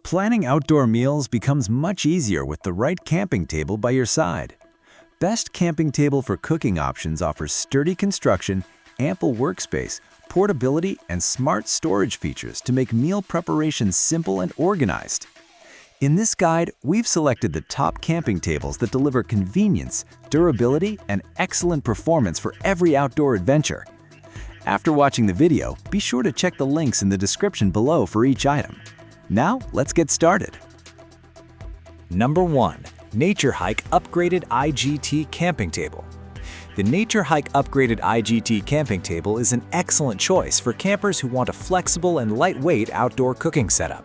Planning outdoor meals becomes much easier with the right camping table by your side. Best Camping Table for Cooking Options offers sturdy construction, ample workspace, portability, and smart storage features to make meal preparation simple and organized. In this guide, we've selected the top camping tables that deliver convenience, durability, and excellent performance for every outdoor adventure. After watching the video, be sure to check the links in the description below for each item. Now, let's get started. Number 1. Naturehike Upgraded IGT Camping Table. The Naturehike Upgraded IGT Camping Table is an excellent choice for campers who want a flexible and lightweight outdoor cooking setup.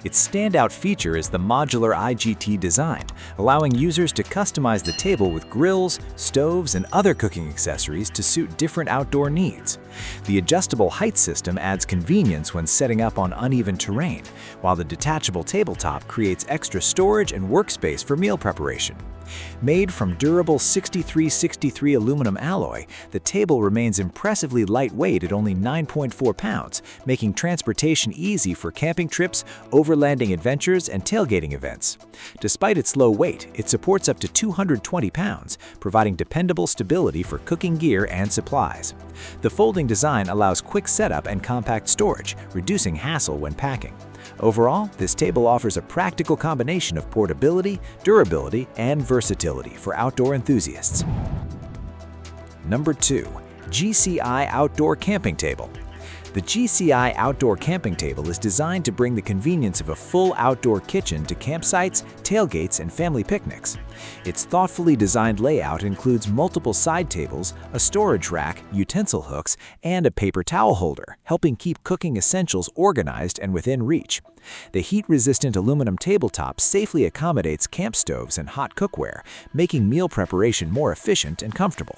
Its standout feature is the modular IGT design, allowing users to customize the table with grills, stoves, and other cooking accessories to suit different outdoor needs. The adjustable height system adds convenience when setting up on uneven terrain, while the detachable tabletop creates extra storage and workspace for meal preparation. Made from durable 6363 aluminum alloy, the table remains impressively lightweight at only 9.4 pounds, making transportation easy for camping trips, overlanding adventures, and tailgating events. Despite its low weight, it supports up to 220 pounds, providing dependable stability for cooking gear and supplies. The folding design allows quick setup and compact storage, reducing hassle when packing. Overall, this table offers a practical combination of portability, durability, and versatility for outdoor enthusiasts. Number 2. GCI Outdoor Camping Table. The GCI Outdoor Camping Table is designed to bring the convenience of a full outdoor kitchen to campsites, tailgates, and family picnics. Its thoughtfully designed layout includes multiple side tables, a storage rack, utensil hooks, and a paper towel holder, helping keep cooking essentials organized and within reach. The heat-resistant aluminum tabletop safely accommodates camp stoves and hot cookware, making meal preparation more efficient and comfortable.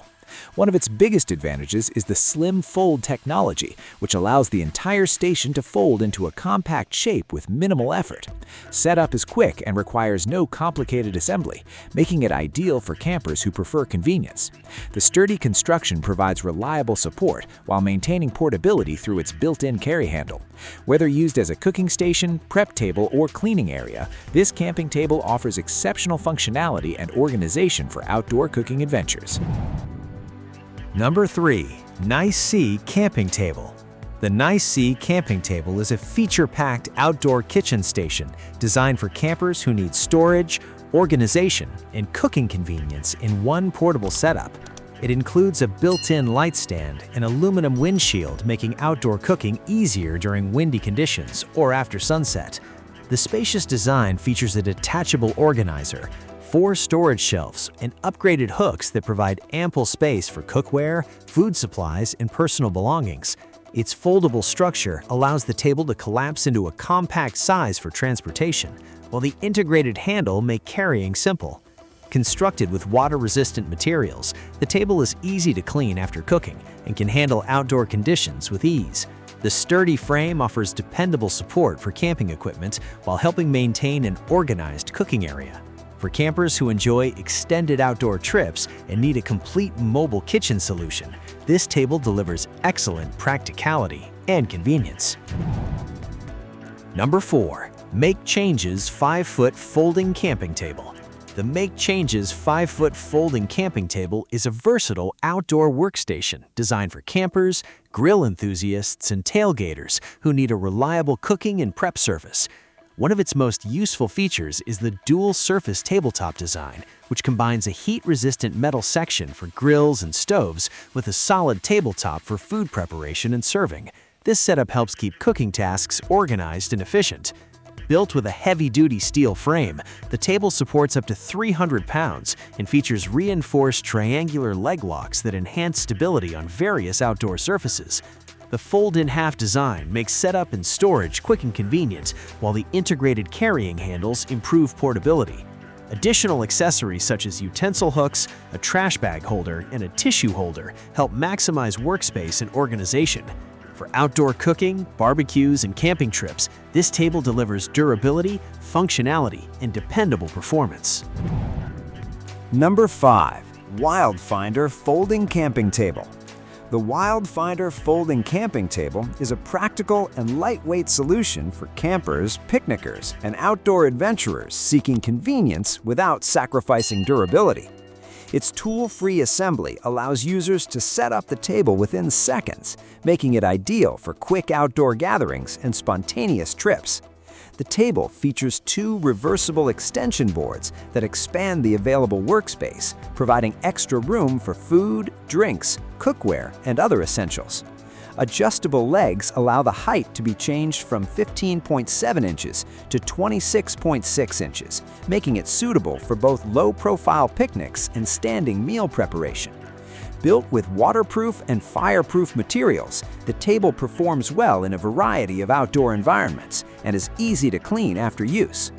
One of its biggest advantages is the slim fold technology, which allows the entire station to fold into a compact shape with minimal effort. Setup is quick and requires no complicated assembly, making it ideal for campers who prefer convenience. The sturdy construction provides reliable support while maintaining portability through its built-in carry handle. Whether used as a cooking station, prep table, or cleaning area, this camping table offers exceptional functionality and organization for outdoor cooking adventures. Number 3. Nice Sea Camping Table. The Nice Sea Camping Table is a feature-packed outdoor kitchen station designed for campers who need storage, organization, and cooking convenience in one portable setup. It includes a built-in light stand and aluminum windshield, making outdoor cooking easier during windy conditions or after sunset. The spacious design features a detachable organizer, 4 storage shelves, and upgraded hooks that provide ample space for cookware, food supplies, and personal belongings. Its foldable structure allows the table to collapse into a compact size for transportation, while the integrated handle makes carrying simple. Constructed with water-resistant materials, the table is easy to clean after cooking and can handle outdoor conditions with ease. The sturdy frame offers dependable support for camping equipment while helping maintain an organized cooking area. For campers who enjoy extended outdoor trips and need a complete mobile kitchen solution, this table delivers excellent practicality and convenience. Number 4. Make Changes 5-Foot Folding Camping Table. The Make Changes 5-Foot Folding Camping Table is a versatile outdoor workstation designed for campers, grill enthusiasts, and tailgaters who need a reliable cooking and prep surface. One of its most useful features is the dual-surface tabletop design, which combines a heat-resistant metal section for grills and stoves with a solid tabletop for food preparation and serving. This setup helps keep cooking tasks organized and efficient. Built with a heavy-duty steel frame, the table supports up to 300 pounds and features reinforced triangular leg locks that enhance stability on various outdoor surfaces. The fold-in-half design makes setup and storage quick and convenient, while the integrated carrying handles improve portability. Additional accessories such as utensil hooks, a trash bag holder, and a tissue holder help maximize workspace and organization. For outdoor cooking, barbecues, and camping trips, this table delivers durability, functionality, and dependable performance. Number 5. WildFinder Folding Camping Table. The WildFinder folding camping table is a practical and lightweight solution for campers, picnickers, and outdoor adventurers seeking convenience without sacrificing durability. Its tool-free assembly allows users to set up the table within seconds, making it ideal for quick outdoor gatherings and spontaneous trips. The table features 2 reversible extension boards that expand the available workspace, providing extra room for food, drinks, cookware, and other essentials. Adjustable legs allow the height to be changed from 15.7 inches to 26.6 inches, making it suitable for both low-profile picnics and standing meal preparation. Built with waterproof and fireproof materials, the table performs well in a variety of outdoor environments and is easy to clean after use.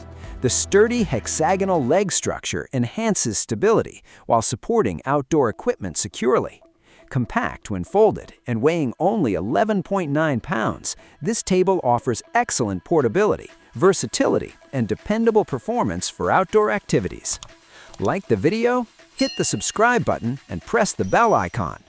The sturdy hexagonal leg structure enhances stability while supporting outdoor equipment securely. Compact when folded and weighing only 11.9 pounds, this table offers excellent portability, versatility, and dependable performance for outdoor activities. Like the video? Hit the subscribe button and press the bell icon.